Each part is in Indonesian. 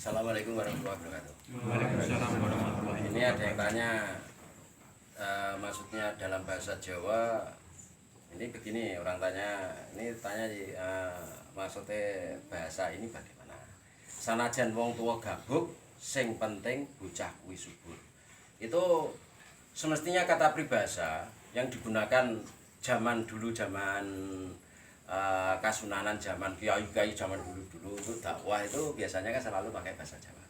Assalamualaikum warahmatullahi wabarakatuh. Waalaikumsalam warahmatullahi Ini ada yang tanya, maksudnya dalam bahasa Jawa. Ini begini, orang tanya, maksudnya bahasa ini bagaimana? Sanajan wong tua gabuk, sing penting bocah kuwi subur. Itu semestinya kata peribahasa yang digunakan zaman dulu, zaman kasunanan, zaman kiai-kiai zaman dulu itu dakwah itu biasanya kan selalu pakai bahasa Jawa.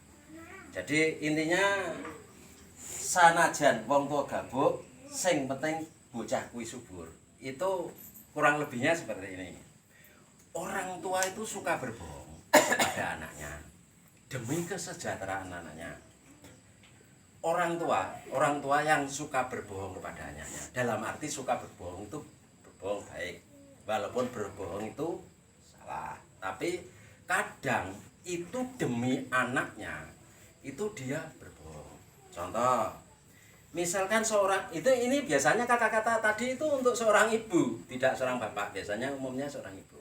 Jadi intinya sanajan wong tua gabuk, sing penting bocah kuwi subur. Itu kurang lebihnya seperti ini. Orang tua itu suka berbohong kepada anaknya demi kesejahteraan anaknya. Orang tua yang suka berbohong kepada anaknya, dalam arti suka berbohong itu berbohong baik, walaupun berbohong itu salah, tapi kadang itu demi anaknya itu dia berbohong. Contoh, misalkan ini biasanya kata-kata tadi itu untuk seorang ibu, tidak seorang bapak, biasanya umumnya seorang ibu.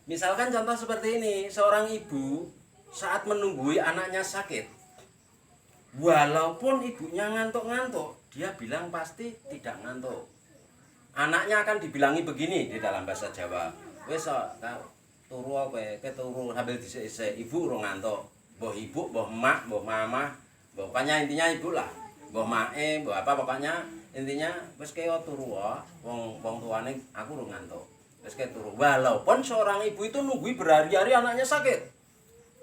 Misalkan contoh seperti ini, seorang ibu saat menunggui anaknya sakit, walaupun ibunya ngantuk-ngantuk, dia bilang pasti tidak ngantuk. Anaknya akan dibilangi begini di dalam bahasa Jawa, wes turu kowe, turu sambil dhisik-isik, ibu urung ngantuk. Mbah ibu, mbah emak, mbah mama, pokoknya intinya ibu lah. Mbah mae, mbah apa, pokoknya intinya wis kaya turu wae, wong tuane aku urung ngantuk. Wis kaya turu. Walaupun seorang ibu itu nunggui berhari-hari anaknya sakit.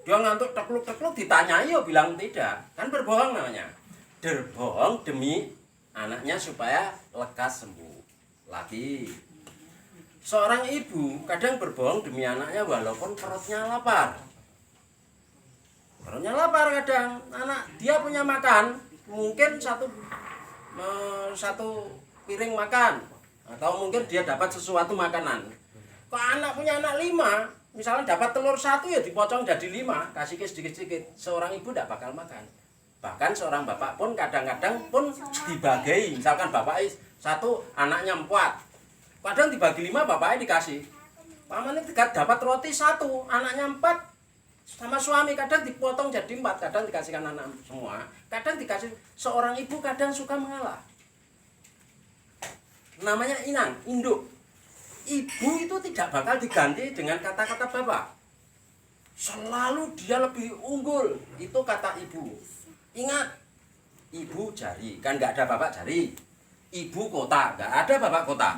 Dia ngantuk tekluk-tekluk ditanyai yo bilang tidak. Kan berbohong namanya. Berbohong demi anaknya supaya lekas sembuh. Lagi seorang ibu kadang berbohong demi anaknya walaupun perutnya lapar. Perutnya lapar kadang, anak dia punya makan, mungkin satu piring makan, atau mungkin dia dapat sesuatu makanan. Kok anak punya anak 5, misalnya dapat telur 1 ya dipotong jadi 5, kasih sedikit-sedikit. Seorang ibu tidak bakal makan. Bahkan seorang bapak pun kadang-kadang pun dibagi. Misalkan bapak 1, anaknya 4. Kadang dibagi 5, bapaknya dikasih. Pamannya dapat roti 1, anaknya 4. Sama suami kadang dipotong jadi 4, kadang dikasihkan anak semua, kadang dikasih. Seorang ibu kadang suka mengalah. Namanya inang, induk. Ibu itu tidak bakal diganti dengan kata-kata bapak. Selalu dia lebih unggul, itu kata ibu. Ingat, ibu jari, kan nggak ada bapak jari. Ibu kota, nggak ada bapak kota.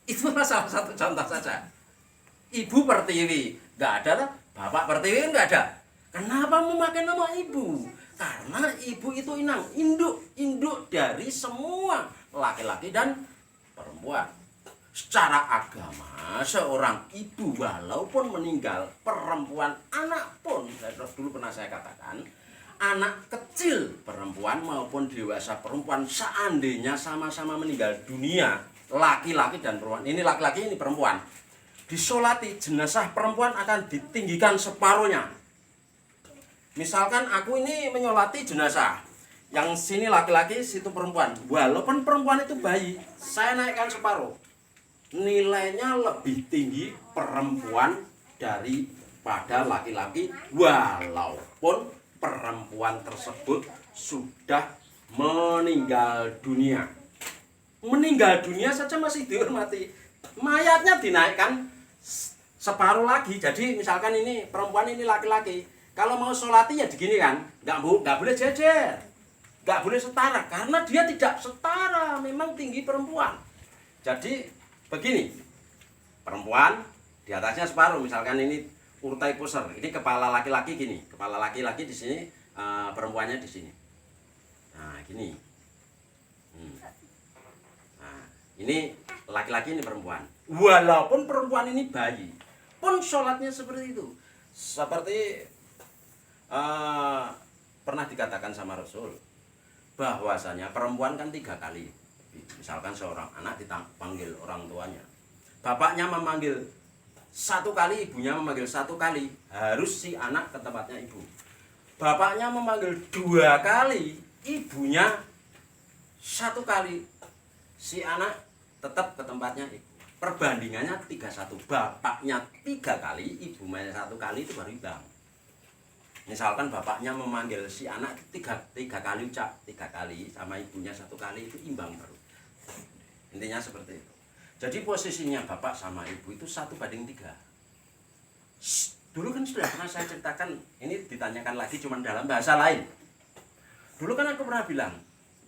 Itu salah satu contoh saja. Ibu pertiwi, nggak ada lah. Bapak pertiwi nggak ada. Kenapa memakai nama ibu? Karena ibu itu inang, induk dari semua laki-laki dan perempuan. Secara agama, seorang ibu walaupun meninggal, perempuan anak pun, dulu pernah saya katakan, anak kecil perempuan maupun dewasa perempuan seandainya sama-sama meninggal dunia, laki-laki dan perempuan, ini laki-laki ini perempuan, disolati, jenazah perempuan akan ditinggikan separuhnya. Misalkan aku ini menyolati jenazah, yang sini laki-laki, situ perempuan. Walaupun perempuan itu bayi, saya naikkan separuh. Nilainya lebih tinggi perempuan daripada laki-laki, walaupun perempuan tersebut sudah meninggal dunia. Meninggal dunia saja masih dihormati. Mayatnya dinaikkan separuh lagi. Jadi misalkan ini perempuan, ini laki-laki, kalau mau sholati ya begini kan, nggak boleh jejer, nggak boleh setara, karena dia tidak setara, memang tinggi perempuan. Jadi begini, perempuan di atasnya separuh, misalkan ini urtai pusar, ini kepala laki-laki gini, kepala laki-laki di sini, perempuannya di sini. Nah gini, nah ini laki-laki, ini perempuan. Walaupun perempuan ini bayi, pun sholatnya seperti itu. Seperti pernah dikatakan sama Rasul, bahwasanya perempuan kan 3 kali. Misalkan seorang anak dipanggil orang tuanya, bapaknya memanggil 1 kali, ibunya memanggil 1 kali, harus si anak ke tempatnya ibu. Bapaknya memanggil 2 kali, ibunya 1 kali, si anak tetap ke tempatnya ibu. Perbandingannya 3-1, bapaknya 3 kali, ibunya 1 kali, itu baru imbang. Misalkan bapaknya memanggil si anak tiga kali ucap, 3 kali sama ibunya 1 kali, itu imbang baru. Intinya seperti itu. Jadi posisinya bapak sama ibu itu 1:3. Dulu kan sudah pernah saya ceritakan, ini ditanyakan lagi cuma dalam bahasa lain. Dulu kan aku pernah bilang,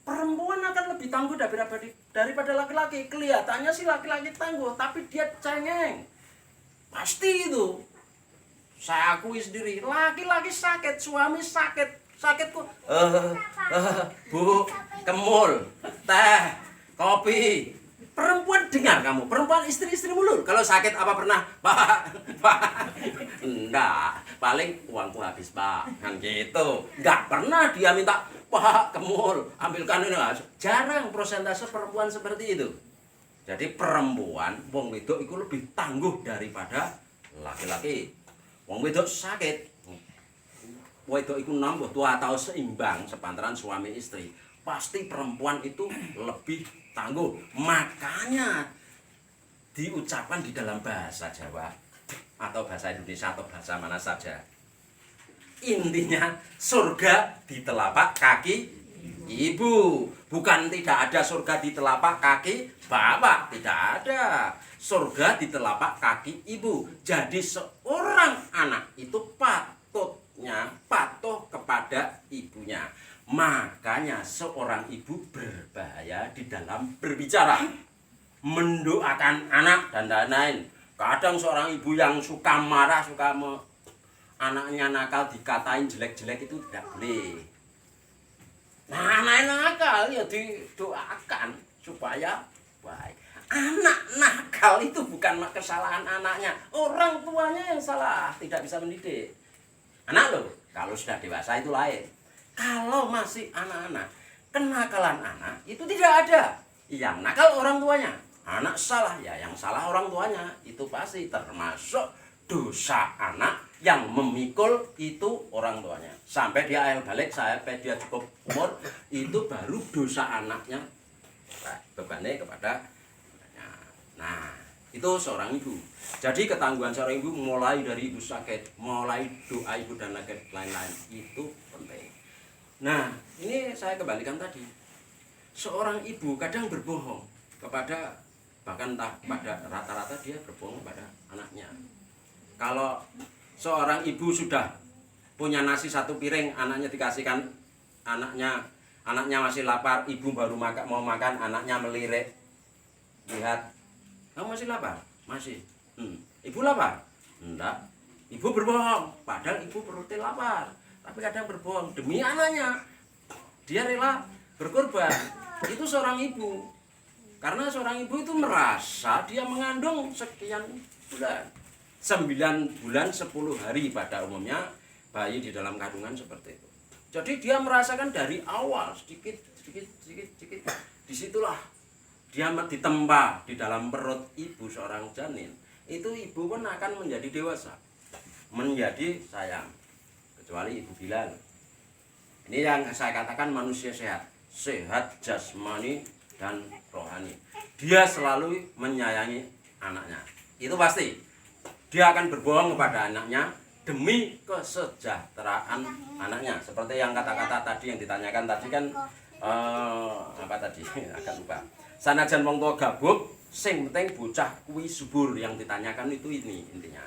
perempuan akan lebih tangguh daripada laki-laki. Kelihatannya sih laki-laki tangguh, tapi dia cengeng. Pasti itu. Saya akui sendiri, laki-laki sakit, suami sakit. Sakitku, Bu, kemul, teh, kopi. Perempuan dengar kamu, perempuan istri-istri mulu. Kalau sakit apa pernah, Pak? Enggak, paling uangku habis, Pak. Kan gitu. Enggak pernah dia minta, Pak, kemul, ambilkan ini. Jarang persentase perempuan seperti itu. Jadi perempuan, wong wedok itu lebih tangguh daripada laki-laki. Wong wedok sakit, wedok itu nambah tua atau seimbang sepantaran suami istri. Pasti perempuan itu lebih tangguh. Makanya diucapkan di dalam bahasa Jawa atau bahasa Indonesia atau bahasa mana saja. Intinya surga di telapak kaki ibu. Bukan tidak ada surga di telapak kaki bapak, tidak ada. Surga di telapak kaki ibu. Jadi seorang anak itu patutnya patuh kepada ibunya. Makanya seorang ibu berbahaya di dalam berbicara, mendoakan anak dan lain-lain. Kadang seorang ibu yang suka marah, anaknya nakal dikatain jelek-jelek itu tidak boleh. Nah, anak nakal ya didoakan supaya baik. Anak nakal itu bukan kesalahan anaknya, orang tuanya yang salah, tidak bisa mendidik. Anak loh, kalau sudah dewasa itu lain. Kalau masih anak-anak, kenakalan anak itu tidak ada. Yang nakal orang tuanya. Anak salah ya, yang salah orang tuanya. Itu pasti termasuk dosa anak yang memikul itu orang tuanya. Sampai dia akhir balik, sampai dia cukup umur, itu baru dosa anaknya bebannya kepada anaknya. Nah, itu seorang ibu. Jadi ketangguhan seorang ibu mulai dari ibu sakit, mulai doa ibu dan lain-lain itu penting. Nah, ini saya kembalikan tadi. Seorang ibu kadang berbohong kepada, bahkan pada rata-rata dia berbohong kepada anaknya. Kalau seorang ibu sudah punya nasi 1 piring, anaknya dikasihkan, anaknya masih lapar, ibu baru mau makan, anaknya melirik. Lihat, kamu masih lapar? Masih. Ibu lapar? Enggak. Ibu berbohong, padahal ibu perutnya lapar. Tapi kadang berbohong demi anaknya. Dia rela berkorban. Itu seorang ibu. Karena seorang ibu itu merasa dia mengandung sekian bulan. 9 bulan 10 hari pada umumnya bayi di dalam kandungan seperti itu. Jadi dia merasakan dari awal sedikit. Disitulah dia ditempa di dalam perut ibu seorang janin. Itu ibu pun akan menjadi dewasa, menjadi sayang. Kecuali ibu Bilal. Ini yang saya katakan manusia sehat. Sehat jasmani dan rohani. Dia selalu menyayangi anaknya. Itu pasti. Dia akan berbohong kepada anaknya demi kesejahteraan anaknya. Seperti yang kata-kata tadi yang ditanyakan tadi kan, apa tadi? Agak lupa. Sanajan wong tua gabuk, sing penting bocah kuwi subur, yang ditanyakan itu ini intinya.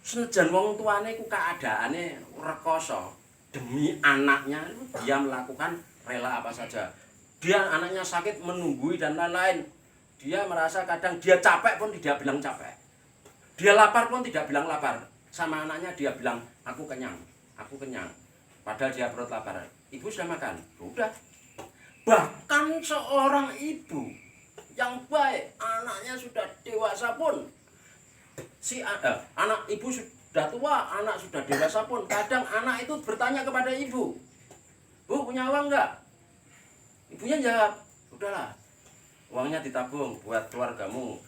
Senajan wong tuane ku keadaane rekoso, demi anaknya dia melakukan rela apa saja. Dia anaknya sakit menunggui dan lain-lain. Dia merasa kadang dia capek pun tidak bilang capek. Dia lapar pun tidak bilang lapar. Sama anaknya dia bilang, aku kenyang. Padahal dia perut lapar. Ibu sudah makan? Sudah. Bahkan seorang ibu yang baik, anaknya sudah dewasa pun, anak ibu sudah tua, anak sudah dewasa pun, kadang anak itu bertanya kepada ibu, Bu, punya uang enggak? Ibunya jawab, udahlah, uangnya ditabung buat keluargamu,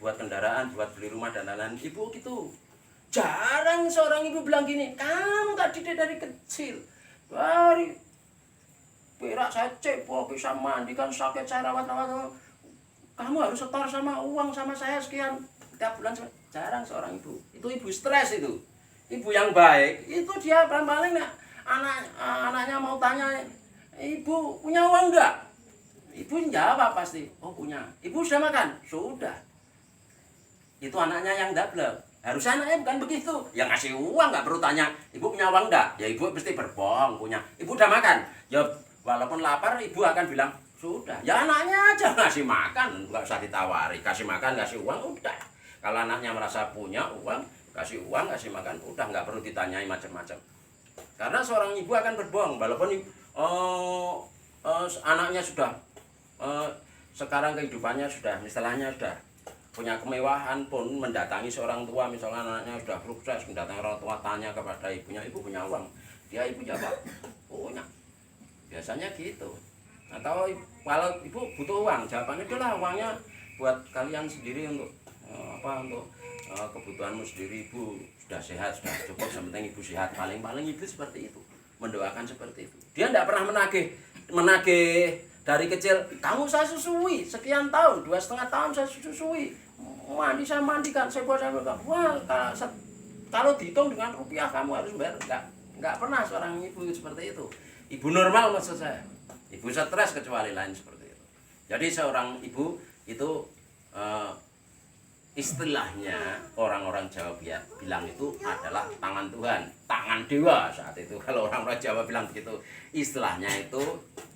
buat kendaraan, buat beli rumah dan lain-lain. Ibu gitu. Jarang seorang ibu bilang gini, kamu tak didik dari kecil, dari berak saya cebok, bisa mandikan sakit, saya rawat, kamu harus setor sama uang sama saya sekian tiap bulan. Jarang seorang ibu. Itu ibu stres itu. ibu yang baik itu dia paling anaknya mau tanya, ibu punya uang enggak? Ibu jawab pasti, oh punya. Ibu sudah makan? Sudah. Itu anaknya yang double. Harusnya anaknya bukan begitu. Yang ngasih uang nggak perlu tanya, ibu punya uang enggak? Ya ibu pasti berbohong punya. Ibu udah makan? Ya walaupun lapar ibu akan bilang sudah. Ya anaknya aja ngasih makan, nggak usah ditawari. Kasih makan, kasih uang udah. Kalau anaknya merasa punya uang, kasih uang, kasih makan udah, nggak perlu ditanyai macam-macam. Karena seorang ibu akan berbohong walaupun anaknya sudah sekarang kehidupannya sudah istilahnya sudah punya kemewahan pun mendatangi seorang tua, misalnya anaknya sudah sukses mendatangi orang tua, tanya kepada ibunya, ibu punya uang? Dia ibu jawab punya. Biasanya gitu. Atau kalau ibu butuh uang, jawabannya itulah uangnya buat kalian sendiri untuk untuk kebutuhanmu sendiri. Ibu sudah sehat, sudah cukup, sementing ibu sehat. Paling ibu seperti itu, mendoakan seperti itu. Dia tidak pernah menagih dari kecil, kamu saya susui sekian tahun, 2,5 tahun saya susui, mandi saya mandikan, saya buat saya makan. Wah, kalau dihitung dengan rupiah kamu harus bayar. Enggak pernah seorang ibu seperti itu. Ibu normal maksud saya. Ibu stres kecuali lain seperti itu. Jadi seorang ibu itu istilahnya orang-orang Jawa bilang itu adalah tangan Tuhan, tangan dewa saat itu. Kalau orang-orang Jawa bilang begitu, istilahnya itu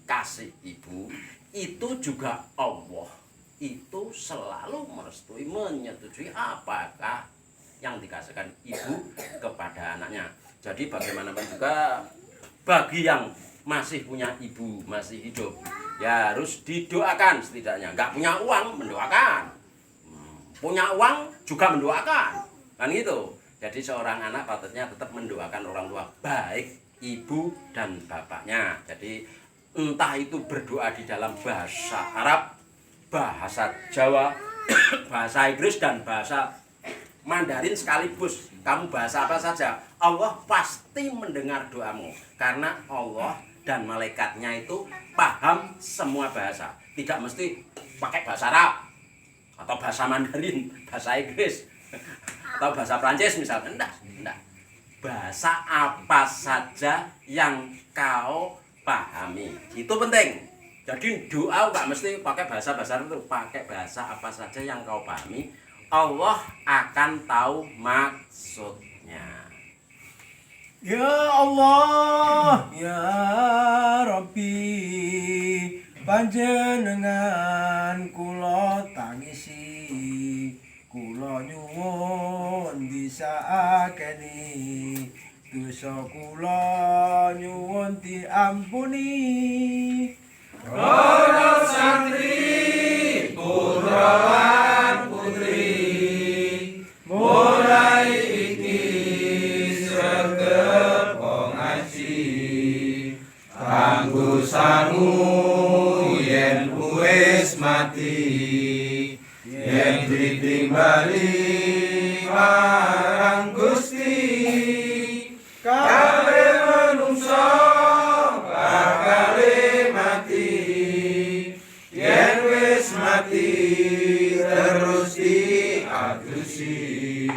kasih ibu itu juga Allah itu selalu merestui, menyetujui apakah yang dikasihkan ibu kepada anaknya. Jadi bagaimanapun juga bagi yang masih punya ibu, masih hidup, ya harus didoakan setidaknya. Nggak punya uang, mendoakan. Punya uang juga mendoakan. Kan gitu. Jadi seorang anak patutnya tetap mendoakan orang tua, baik ibu dan bapaknya. Jadi entah itu berdoa di dalam bahasa Arab, bahasa Jawa, bahasa Inggris, dan bahasa Mandarin sekaligus. Kamu bahasa apa saja, Allah pasti mendengar doamu. Karena Allah dan malaikatnya itu paham semua bahasa. Tidak mesti pakai bahasa Arab, atau bahasa Mandarin, bahasa Inggris, atau bahasa Prancis misalnya. Enggak. Bahasa apa saja yang kau pahami, itu penting. Jadi doa nggak mesti pakai bahasa itu, pakai bahasa apa saja yang kau pahami, Allah akan tahu maksudnya. Ya Allah, ya Rabbi, panjenengan kula tangisi, kula nyuwun disakeni, dosa kula nyuwun diampuni. Para santri, putra lan putri, mulai iki sregep ngaji, kanggo sangu yen wis mati, yen ditimbali marang Gusti. Kabeh manungsa bakale mati, yen wis mati terus diadusi,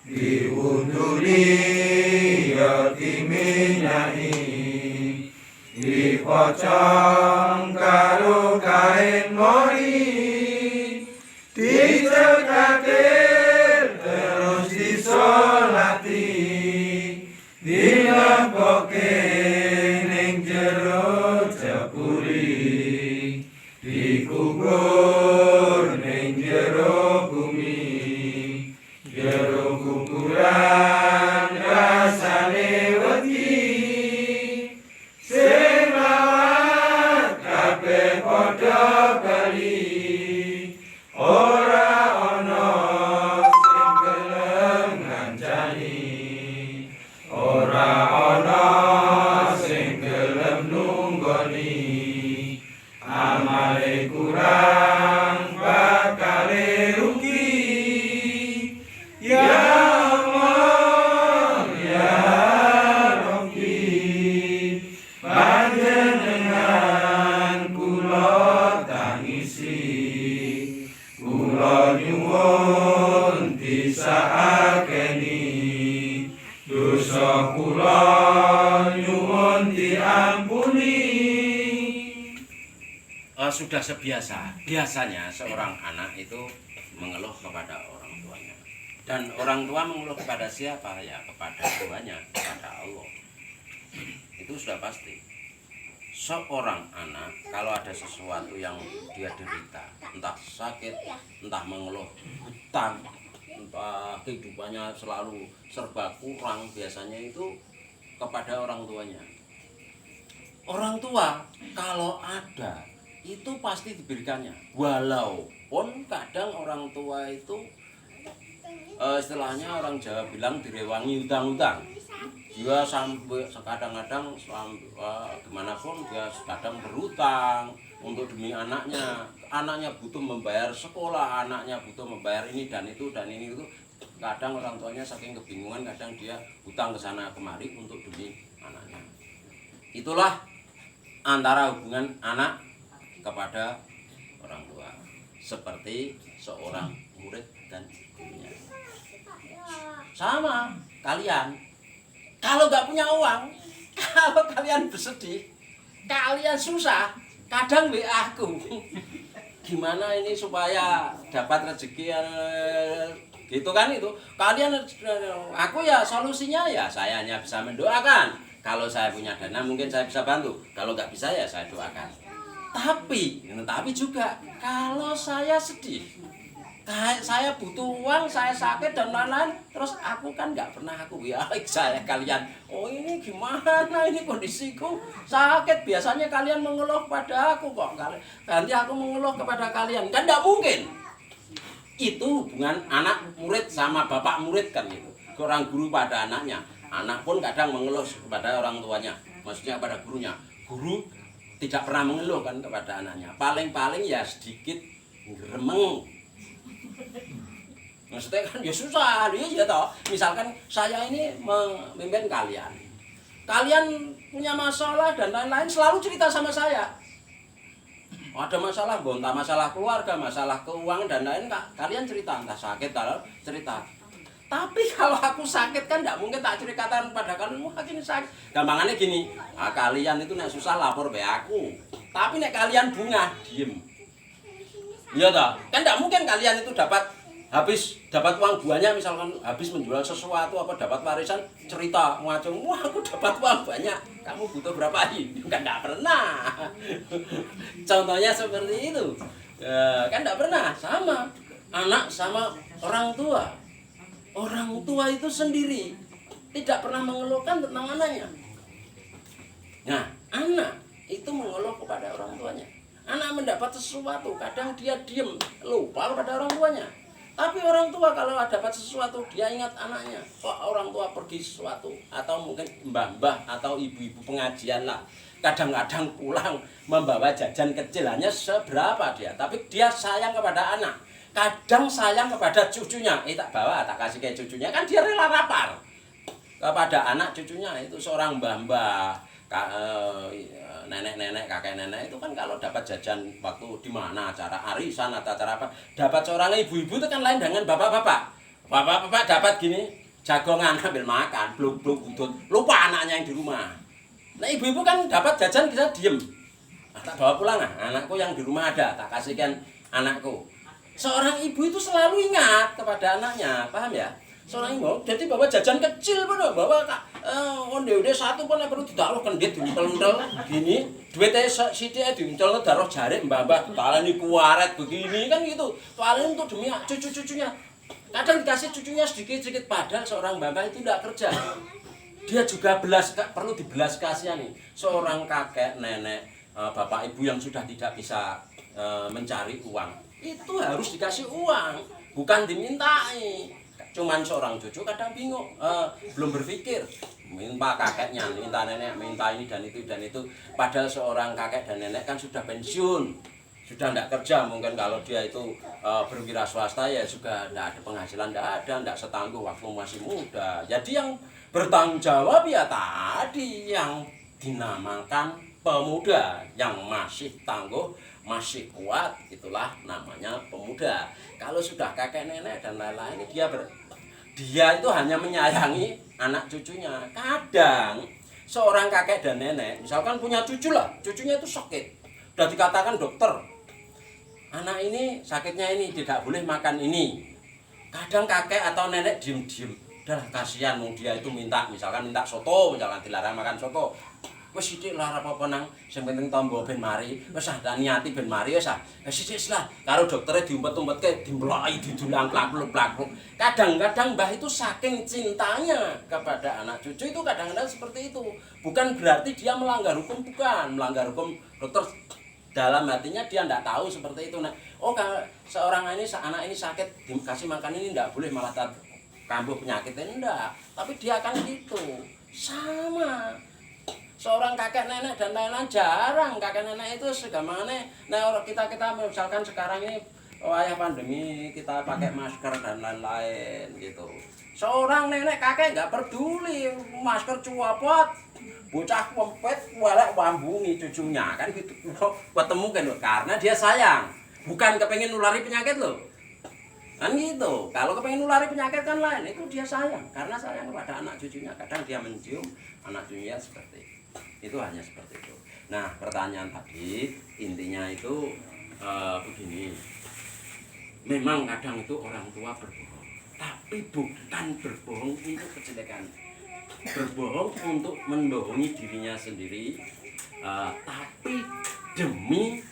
diunduli ya diminyai, dipocong karo kain mori, dicekake terus disolati, dileboke ning jero jebuli, dikubur ning jero bumi, jero kuburan rasane wedi, sing lawat kabeh padha bali, ora ana sing gelem ngancani, ora ana sing gelem nunggoni, amale kurang sudah biasanya seorang anak itu mengeluh kepada orang tuanya. Dan orang tua mengeluh kepada siapa? Ya kepada tuanya, kepada Allah. Itu sudah pasti. Seorang anak kalau ada sesuatu yang dia derita, entah sakit, entah mengeluh hutang, entah kehidupannya selalu serba kurang, biasanya itu kepada orang tuanya. Orang tua kalau ada itu pasti diberikannya, walaupun kadang orang tua itu istilahnya orang Jawa bilang direwangi utang-utang. Dia sampai kadang-kadang gimana pun dia kadang berutang untuk demi anaknya. Anaknya butuh membayar sekolah, anaknya butuh membayar ini dan itu dan ini itu. Kadang orang tuanya saking kebingungan, kadang dia hutang ke sana kemari untuk demi anaknya. Itulah antara hubungan anak kepada orang tua, seperti seorang murid dan gurunya. Sama kalian, kalau nggak punya uang, kalau kalian bersedih, kalian susah, kadang WA aku, gimana ini supaya dapat rezeki gitu kan itu. Kalian, aku ya solusinya ya saya hanya bisa mendoakan. Kalau saya punya dana mungkin saya bisa bantu, kalau nggak bisa ya saya doakan. Tapi juga kalau saya sedih, saya butuh uang, saya sakit dan lain-lain, terus aku kan nggak pernah aku ya saya kalian, oh ini gimana ini kondisiku sakit, biasanya kalian mengeluh pada aku kok, nanti aku mengeluh kepada kalian, kan nggak mungkin. Itu hubungan anak murid sama bapak murid kan gitu, orang guru pada anaknya. Anak pun kadang mengeluh kepada orang tuanya, maksudnya pada gurunya. Guru tidak pernah mengeluh kan kepada anaknya, paling-paling ya sedikit gremeng. Maksudnya kan ya susah dia ya toh. Misalkan saya ini memimpin kalian punya masalah dan lain-lain, selalu cerita sama saya. Ada masalah, entah masalah keluarga, masalah keuangan dan lain, kalian cerita, entah sakit, cerita. Tapi kalau aku sakit kan tidak mungkin tak ceritakan pada kalian, wah gini sakit. Gampangannya gini, kalian itu nek susah lapor be aku. Tapi nek kalian bungah, diem. Iya toh? Kan tidak mungkin kalian itu dapat uang banyak, misalkan habis menjual sesuatu apa dapat warisan, cerita ngacung, wah aku dapat uang banyak, kamu butuh berapa ini? Kan tidak pernah. Contohnya seperti itu, kan tidak pernah. Sama anak sama orang tua. Orang tua itu sendiri tidak pernah mengeluhkan tentang anaknya. Nah, anak itu mengeluh kepada orang tuanya. Anak mendapat sesuatu, kadang dia diem, lupa kepada orang tuanya. Tapi orang tua kalau dapat sesuatu, dia ingat anaknya. Kok orang tua pergi sesuatu, atau mungkin mbah-mbah atau ibu-ibu pengajian lah. Kadang-kadang pulang membawa jajan kecil, hanya seberapa dia. Tapi dia sayang kepada anak. Kadang sayang kepada cucunya, tak bawa, tak kasih ke cucunya, kan dia rela rapar kepada anak cucunya. Itu seorang mbah-mbah, nenek-nenek, kakek nenek itu kan kalau dapat jajan waktu di mana acara arisan atau acara apa, dapat seorang ibu-ibu itu kan lain dengan bapak-bapak. Bapak-bapak dapat gini, jagongan ambil makan, bluk-bluk udut, lupa anaknya yang di rumah. Nah ibu-ibu kan dapat jajan kita diem, tak bawa pulang, anakku yang di rumah ada, tak kasihkan anakku. Seorang ibu itu selalu ingat kepada anaknya, paham ya? Seorang ibu, jadi bawa jajan kecil pun, bawa onde-onde satu pun perlu ditaruh kendit, diuntel-untel, gini, duitnya sidik diuntel, taruh jarik, mbak-mbak, talani kuaret begini, kan gitu. Paling untuk demi cucu-cucunya. Kadang dikasih cucunya sedikit-sedikit, padahal seorang mbak-mbak itu tidak kerja. Dia juga perlu dibelas kasihani. Seorang kakek, nenek, bapak ibu yang sudah tidak bisa mencari uang, itu harus dikasih uang, bukan dimintai. Cuman seorang cucu kadang bingung, belum berpikir, minta kakeknya, minta nenek, minta ini dan itu. Padahal seorang kakek dan nenek kan sudah pensiun, sudah tidak kerja. Mungkin kalau dia itu berwira swasta ya juga tidak ada penghasilan, tidak setangguh waktu masih muda. Jadi yang bertanggung jawab ya tadi yang dinamakan pemuda, yang masih tangguh, masih kuat, itulah namanya pemuda. Kalau sudah kakek nenek dan lain-lain, dia itu hanya menyayangi anak cucunya. Kadang seorang kakek dan nenek misalkan punya cucu lah, cucunya itu sakit, Sudah dikatakan dokter, anak ini sakitnya ini tidak boleh makan ini. Kadang kakek atau nenek diem-diem, udahlah kasihan dia itu minta soto, misalkan dilarang makan soto. Wes sithik lah apa-apa nang sing penting tombo ben mari, wes ah niati ben mari wes ah. Wes sithik lah karo doktere diumpet-umpetke, dimbloki, didulang plak-pluk. Kadang-kadang mbah itu saking cintanya kepada anak cucu itu kadang-kadang seperti itu. Bukan berarti dia melanggar hukum, bukan. Melanggar hukum dokter dalam hatinya dia tidak tahu seperti itu. Nah, oh kalau seorang anak ini sakit dikasih makan ini tidak boleh malah kambuh penyakitnya enggak. Tapi dia akan gitu. Sama. Seorang kakek nenek dan lain-lain jarang kakek nenek itu segamane. Nah, kita misalkan sekarang ini wayah pandemi kita pakai masker dan lain-lain gitu. Seorang nenek kakek nggak peduli masker cuapot. Bocah kompet walek wambungi cucunya kan gitu. Ketemu kan karena dia sayang, bukan kepengen nulari penyakit loh. Kan gitu. Kalau kepengen nulari penyakit kan lain, itu dia sayang karena sayang kepada anak cucunya. Kadang dia mencium anak cucunya seperti itu, hanya seperti itu. Nah, pertanyaan tadi intinya itu begini. Memang kadang itu orang tua berbohong, tapi bukan berbohong untuk kejelekan. Berbohong untuk mendohongi dirinya sendiri, tapi demi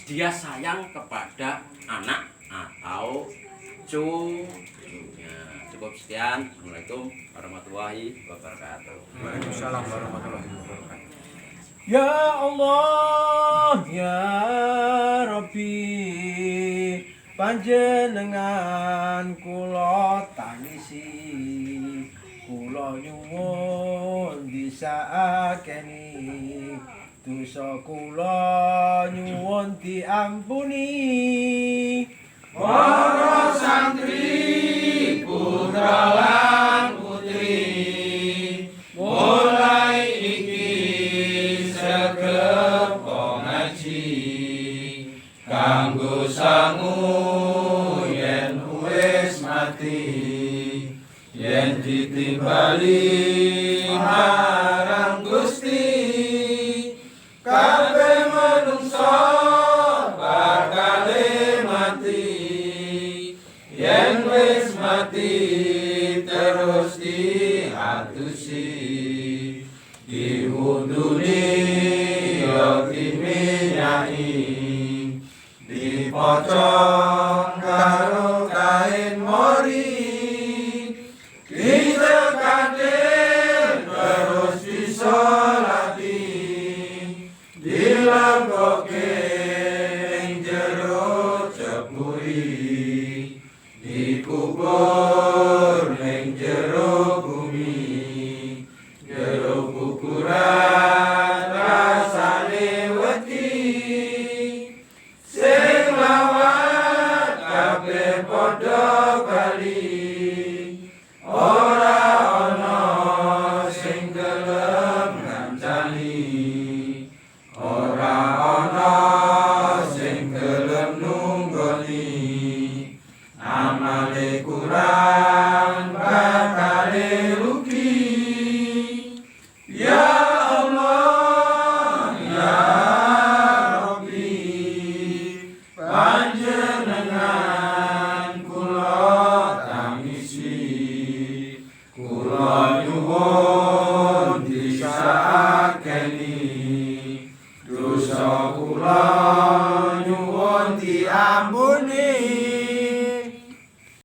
dia sayang kepada anak atau cucunya. Cukup sekian. Assalamualaikum warahmatullahi wabarakatuh. Waalaikumsalam warahmatullahi wabarakatuh. Ya Allah, ya Rabbi, panjenengan kula tangisi, kula nyuwun disakeni, dosa kula nyuwun diampuni. Para santri putra lan putri mulai iki sregep ngaji kanggo sangu yen wis mati yen ditimbali marang Gusti kabeh manungsa bakal mati yen wis mati terus diatusi diwuduni yo diminyai dipocong karo kain mori ditekatin terus disolati dilebokke ing jero jeburi dikubur ning jero bumi jero kuburan rasane wedi sing lawat kabeh padha bali ora ana sing gelem ngancani ora ana sing gelem nunggoni amale kurang bakale rugi ya Allah ya Rabbi panjenengan